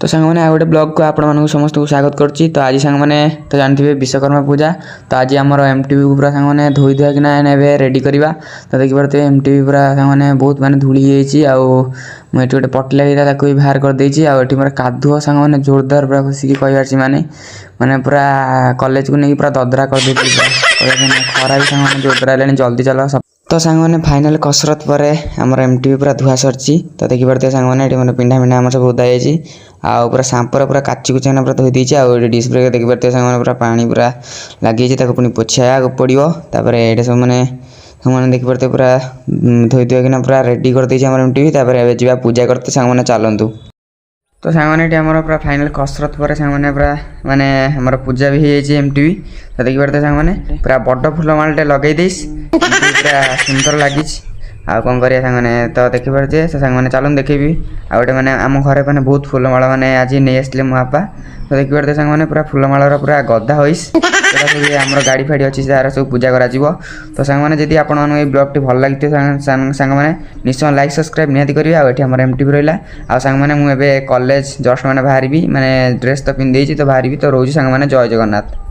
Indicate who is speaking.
Speaker 1: तो सांग मैंने गोटे ब्लॉग को आपण मानक समस्त को स्वागत करुच्ची। तो आज सांग मैंने तो जानते विश्वकर्मा पूजा। तो आज आमर एमटीवी पूरा सांग मैंने धोई धुआ कि रेडी करवा। तो देखिए एमटीवी पूरा सांग मैंने बहुत माने धूली मुझे गोटे पटला भी बाहर कर देती। आठ मोर कादुआ सांग मैंने जोरदार पूरा खुशी कही माने माने पूरा कॉलेज को नहीं पूरा ददरा कर देती। खरा भी सांग मैंने जोरदार है जल्दी चलो सब। तो सांग मैंने फाइनल कसरत पर आमर एमटीवी पूरा धुआ सरची। तो देखिए सांग मैंने मैंने पिंडा पिंडा आम सब उदा जाइए आउ पूरा सांपर पूरा काची कुची पूरा धोई देती। आउ डिश ब्रेक देखिए सांग मैंने पूरा पानी पूरा लगी पुणी पोछा पड़ो। तापर ये सब मैंने सांग देखिए पूरा धोई धुआ पूरा रेडी कर देती एमटीवी। तापर जा पूजा करते सांग मैंने चलतु। तो सांग मैंने पूरा फाइनल कसरत पर सांग मैंने पूरा माने हमार पूजा भी हो एमटीवी। तो देखिए सांग मैंने पूरा बड़ फुलमालटे लगे पूरा सुंदर लगी आ कौन करिया सांग मैंने। तो देखिए से सांग मैंने चलूँ देखेबी आ गए मैंने आम घर मैंने बहुत फुलमाल मैंने आज नहीं आसते मो बापा। तो देखिए सांग मैंने पूरा फुलमाल पूरा गदा होइस आमर गाड़ी फाड़ी अच्छी तार सब पूजा करा। तो सांग मैंने जब आप ब्लॉग टी भल लगी सांग मैंने निश्चय लाइक सब्सक्राइब निहाती करेंगे। आठ आम एमटीवी रहा आ सांग मैंने मुझे कॉलेज जस्ट मैंने बाहरी मैंने ड्रेस तो पिंधे तो बाहरी तो रोज सांग मैंने जय जगन्नाथ।